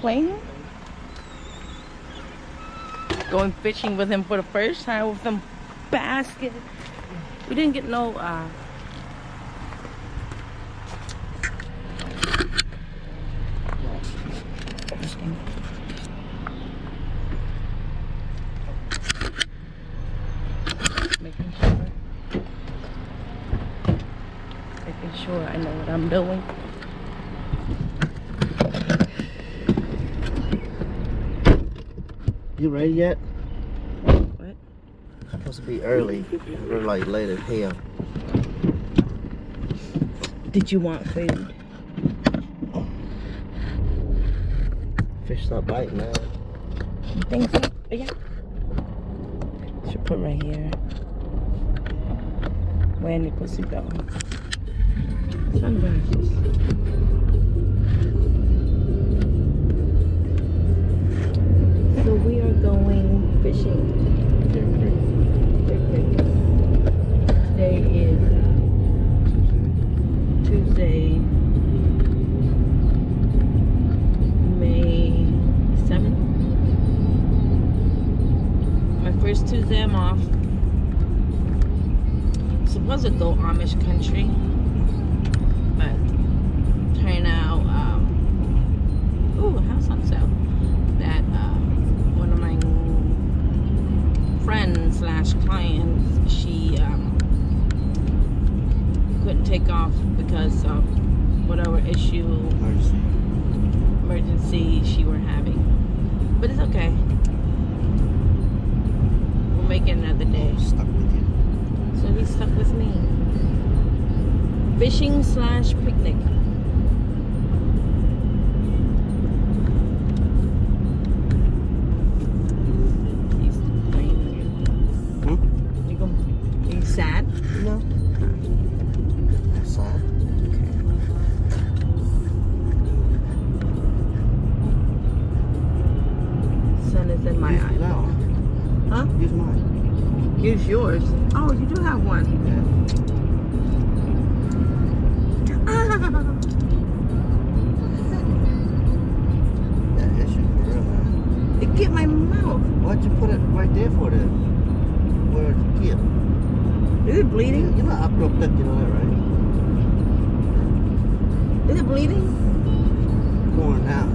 playing? Going fishing with him for the first time with some basket. We didn't get no making sure I know what I'm doing. You ready yet? What? Supposed to be early. We're like late as hell. Did you want food? Fish stop biting now. You think so? Yeah. Should put right here. Wearing your pussy belt. Sunglasses. So we are going fishing. Today is Tuesday, May 7th. My first Tuesday I'm off. Supposed to go Amish country, but turned out, house on sale. That one of my friends / clients, she couldn't take off because of whatever emergency she were having. But it's okay. We'll make it another day. Stuck with you. So he's stuck with me. Fishing / picnic. He's playing with you. Are you sad? No. Outside. Sun is in my eye. No. Huh? Use mine. Use yours. Oh, you do have one. Yeah, issue for real, man. It get my mouth. Why'd you put it right there for the where it's get? Is it bleeding? You know I broke that, you know that, right? Is it bleeding? Pouring out.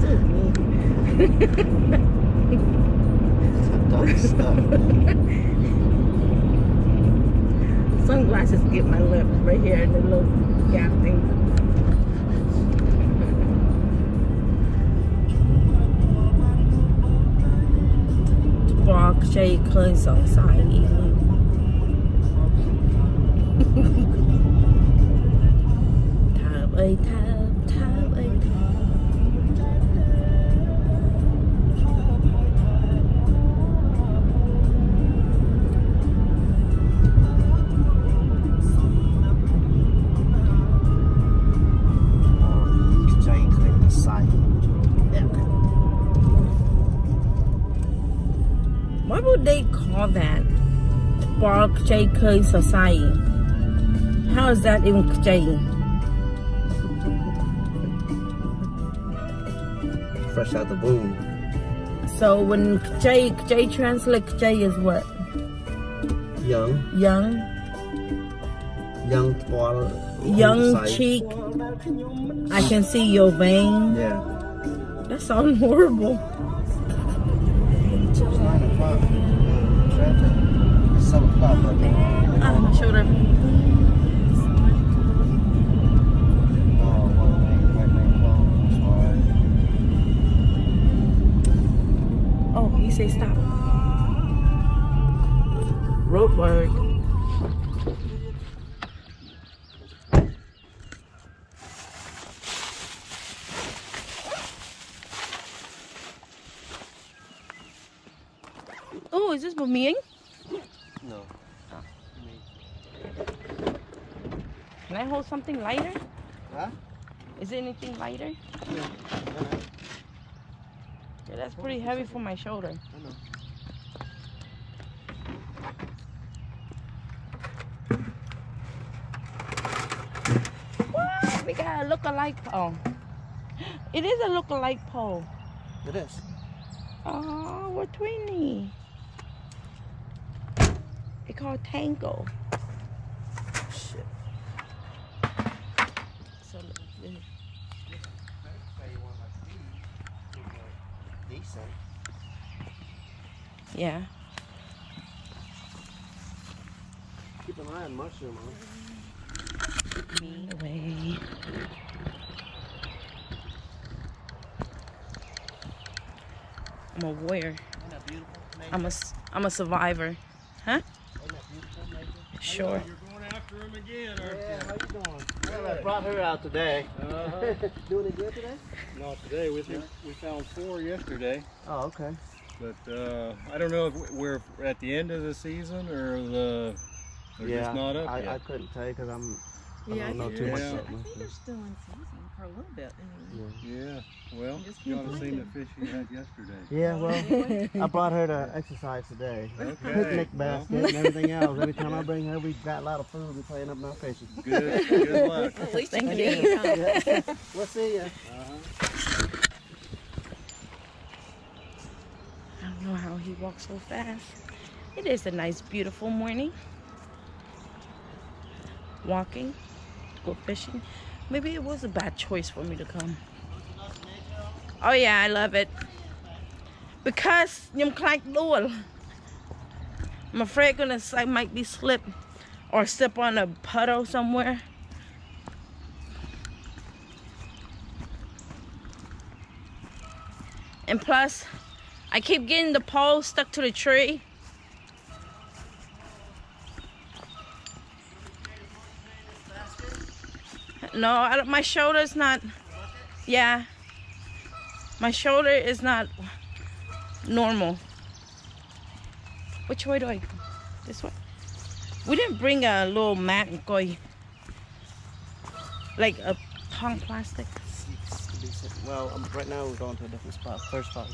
So mean. Dumb stuff. Sunglasses get my lip right here in the little gap thing.บอกใจเคยสงสัยถามเอ้ยถามเอ้ยถาม What would they call that? Park J.K. Society. How is that even J? Fresh out the boom. So when J translate, J is what? Young. Young. Young tall. Young cheek. I can see your vein. Yeah. That sounds horrible. Traffic. 7 o'clock. My shoulder. Oh, he say stop. Road work. Oh, is this for me? No. Can I hold something lighter? Huh? Is there anything lighter? Yeah, that's pretty heavy for my shoulder. I know. a look-alike pole. It is a look-alike pole. It is. Oh, what Tweenie? It called Tango. Shit. So look, Decent. yeah. Keep an eye on mushroom, huh? Me away. I'm a warrior. Isn't that beautiful, Major? I'm a survivor. Huh? Isn't that beautiful, Major? Sure. You're going after him again, aren't Yeah, how you? you doing? Well, I brought her out today. Doing it good today? Not today. We found 4 yesterday, Oh, okay. but I don't know if we're at the end of the season or they're just not up I yet. couldn't tell you because I Yeah, don't know too yeah. much I about I think they're mushrooms. still in season for a little bit. Anyway. Yeah. Yeah. Well, Just you keep ought to seen the looking. fish you had yesterday. Yeah, well, I brought her to exercise today. Okay, Picnic well. basket and everything else. Every time I bring her, we've got a lot of food. We're playing up now fishing. Good luck. At least Thank you you. can eat, huh? Yeah. We'll see ya. I don't know how he walks so fast. It is a nice, beautiful morning. Walking, go fishing. Maybe it was a bad choice for me to come. Oh yeah, I love it. Because I'm afraid I might be slip or step on a puddle somewhere. And plus, I keep getting the pole stuck to the tree. No, my shoulder's not. Yeah. My shoulder is not normal. Which way do I go? This way? We didn't bring a little mat and go. Like a pong plastic. Well, right now we're going to a different spot. First spot,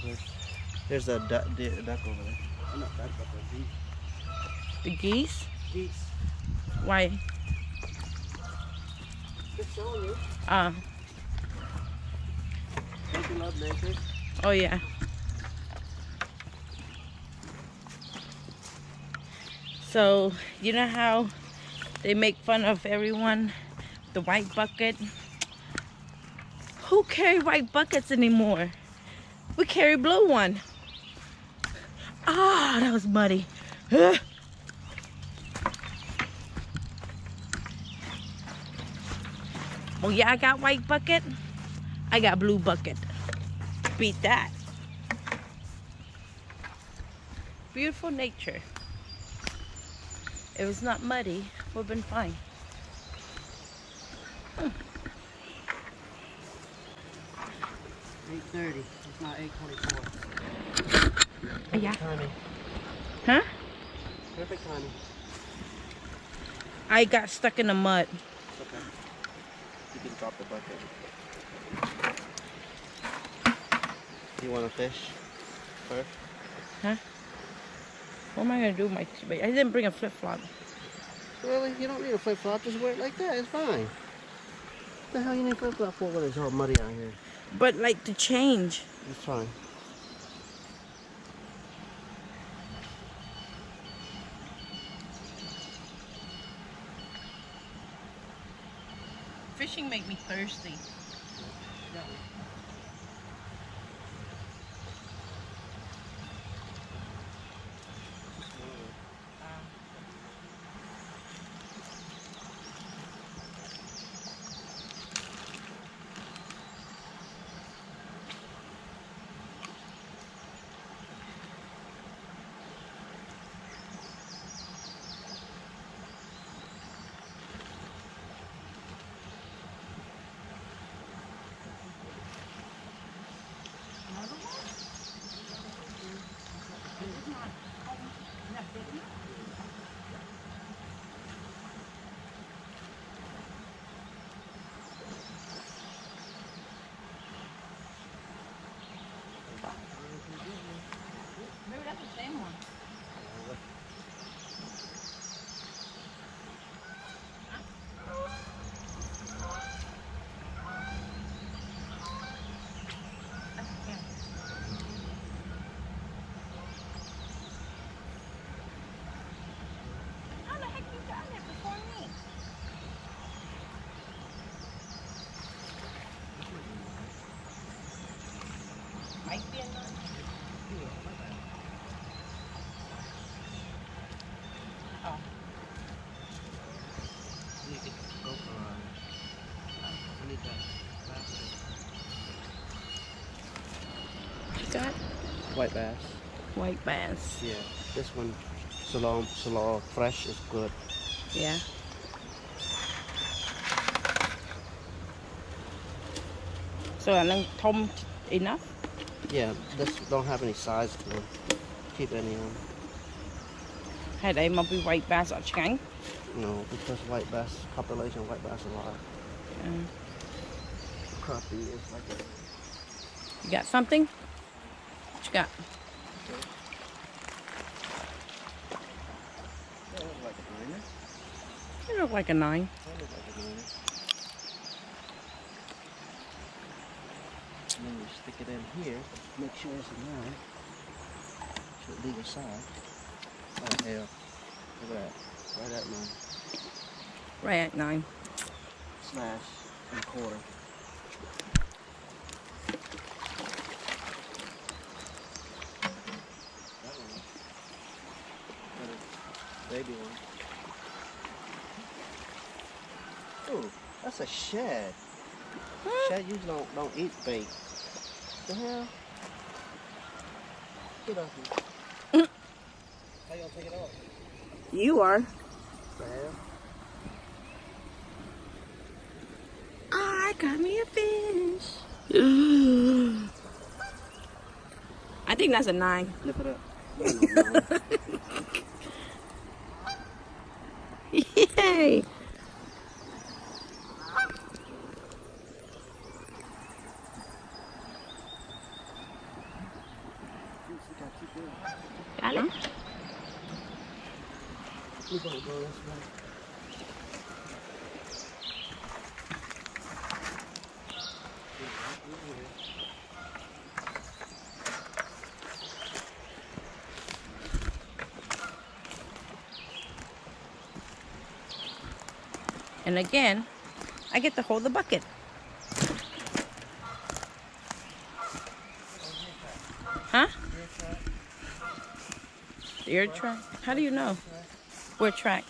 there's a duck over there. Not duck, but a geese. The geese? Geese. Why? Just showing you. Don't you love nature? Oh yeah. So, you know how they make fun of everyone? The white bucket? Who carry white buckets anymore? We carry blue one. Ah, that was muddy. Ugh. Oh yeah, I got white bucket. I got blue bucket. Beat that. Beautiful nature. If it's not muddy, we've been fine. 8:30. It's not 8:24. Yeah. Timing. Huh? Perfect timing. I got stuck in the mud. It's okay. You can drop the bucket. You want to fish first? Huh? What am I gonna do with my bait? I didn't bring a flip flop. Really? You don't need a flip flop. Just wear it like that. It's fine. What the hell you need a flip flop for when it's all muddy out here? But like to change. It's fine. Fishing make me thirsty. white bass. White bass. Yeah. This one, Salon fresh is good. Yeah. So anh đang thông enough? Yeah, this don't have any size to it. Keep any on. Hay để mà bị white bass ở trắng? No, because white bass, population of white bass is a lot. Crappie is like a... You got something? What you got? That looks like a niner. It look like a 9. That looks like a niner. And then you stick it in here, make sure it's a 9. Should leave aside. Oh hell. Look at that. Right at 9. Right at 9. Slash and quarter. That one. Baby one. Ooh, that's a shad. Shad usually don't eat bait. The hell? Get off me. How you gonna take it off? You are. The hell? I got me a fish. I think that's a 9. Flip it up. Yay! Got it? We're gonna go this way. And again, I get to hold the bucket. Huh? Deer track? How do you know? Where track?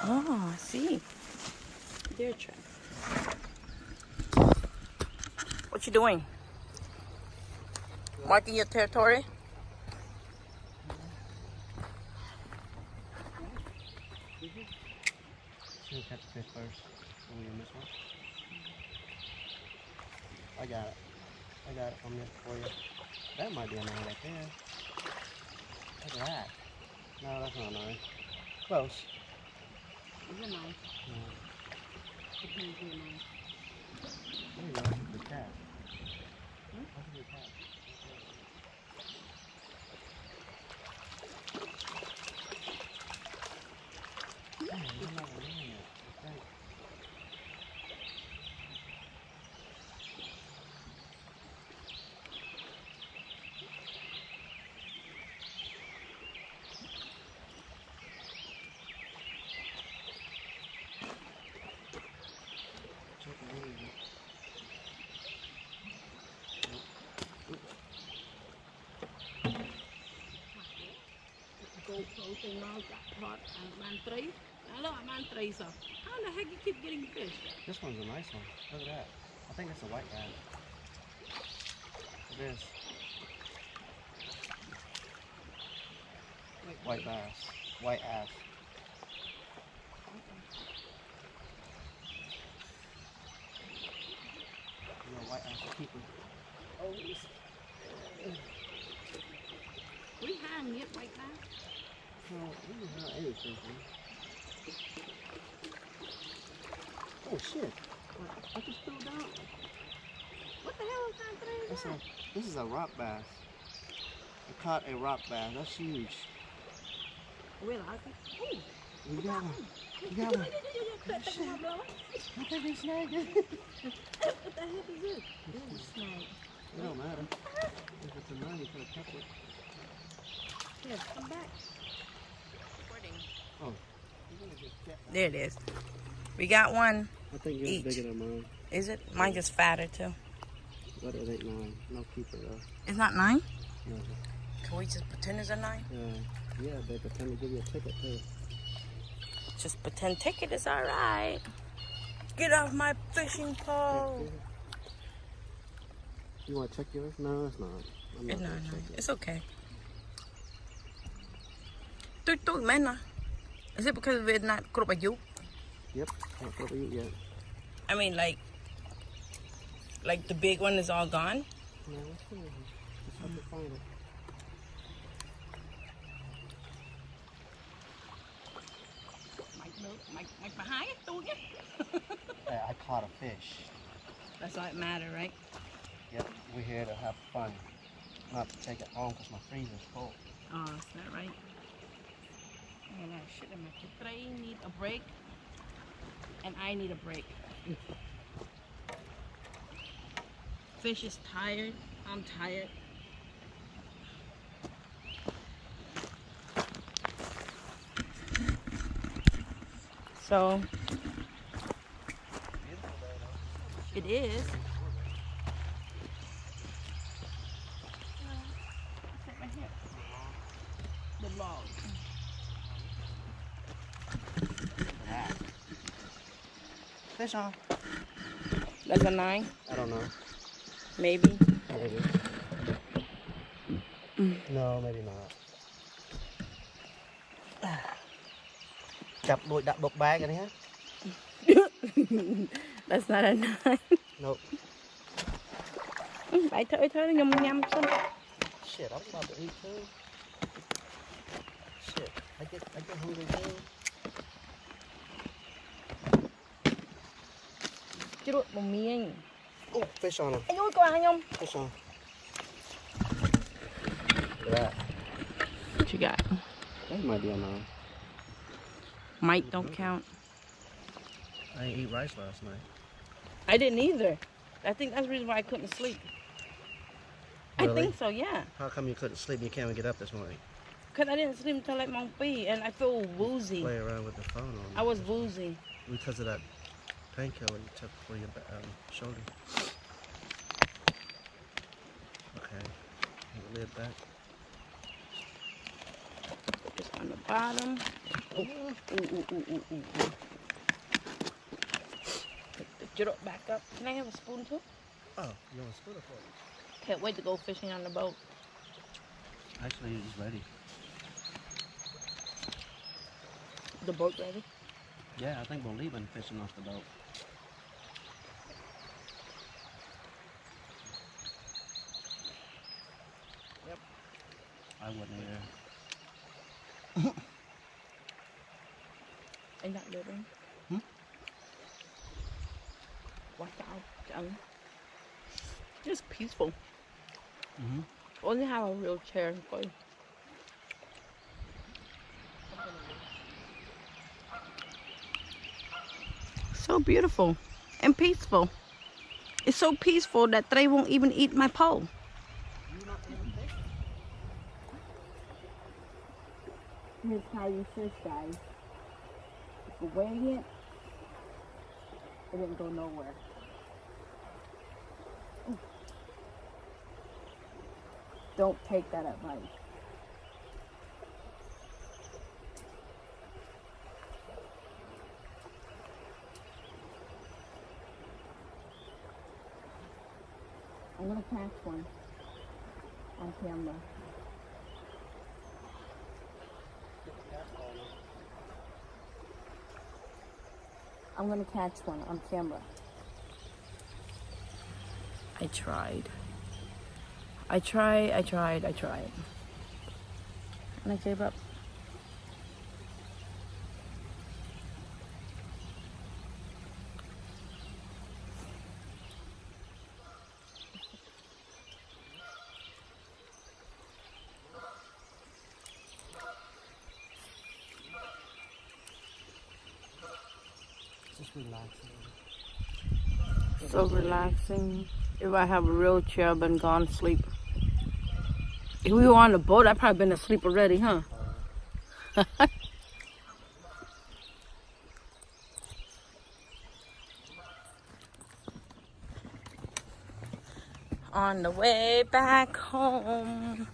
Oh, I see. Deer track. What you doing? Marking your territory? Should we catch the fish first? Will we miss one? I got it. I got it from you for you. That might be a 9 right there. Look at that. No, that's not a 9. Close. It's a 9. No. It can be a 9. There you go. The cat. Look at the cat. Yeah, you're not a 9 yet. That's right. Check it in. GoPro thing now got caught on man 3. I look at man 3 so. How in the heck you keep getting fish? This one's a nice one. Look at that. I think it's a white bass. It is. White bass. White ass. You know, white ass is keeper. Oh, we hang it right now. No, we don't have anything. Oh shit. I just fell down. What the hell is that That's thing? this is a rock bass. I caught a rock bass. That's huge. We like it. Oh, You got one. You got one. cut that one, bro. I think we snagged it. What the heck is this? This is a snake. It don't matter. If it's a 9, you could have kept it. Here, come back. Oh. There it is. We got one. I think yours Each. is bigger than mine. Is it? Mine just fatter too. But it ain't 9. No keeper though. It's not 9? No. Can we just pretend it's a 9? Yeah, they pretend to give you a ticket too. Just pretend ticket is alright. Get off my fishing pole. You want to check yours? No, it's not. I'm It's not not gonna nice. check it. It's okay. Tôi man na. Is it because it's not kropayu? Yep, can't cover you yet. I mean, like the big one is all gone. No, it's still in here. Just have to find it. Mike behind tôi nhé. Hey, I caught a fish. That's all that matter, right? Yep, we're here to have fun. Not to take it home because my freezer's full. Oh, is that right? Oh, that shit in my tray need a break, and I need a break. Fish is tired. I'm tired. So it is. Right here. The log. Fish on. That's a 9, I don't know. maybe. Maybe. No, maybe not. Chập đuôi đặt bột bag này ha. That's not a 9. Nope. Bãi thôi nhum nhum xong. Shit, I was about to eat too. Shit, I get hungry too. Chứ đuổi một miếng. Oh, fish on him. Anh ui coi nhum. Fish on. Look at that. What you got? That might be a 9. Mike don't count. I didn't eat rice last night. I didn't either. I think that's the reason why I couldn't sleep. Really? I think so, yeah. How come you couldn't sleep and you can't even get up this morning? Because I didn't sleep until like Montpellier, and I feel woozy. Play around with the phone on. I was woozy. Because of that painkiller you took for your shoulder. Okay. Put the lid back. Just on the bottom. Ooh, ooh, ooh, ooh, ooh, ooh. Pick the jittle back up. Can I have a spoon too? Oh, you want a spoon for it? Can't wait to go fishing on the boat. Actually, it's ready. The boat ready? Yeah, I think we're leaving fishing off the boat. Yep. I wouldn't either. Anh not living. Watch out, John. Just peaceful. Only have a real chair for you. So beautiful and peaceful. It's so peaceful that they won't even eat my pole. Here's how you fish, guys. If you're weighing it, it didn't go nowhere. Ooh. Don't take that advice. I'm gonna catch one on camera. I'm gonna catch one on camera. I tried. And I gave up. Just relaxing. So relaxing. If I have a real chair, I've been gone to sleep. If we were on the boat, I'd probably been asleep already, huh? On the way back home.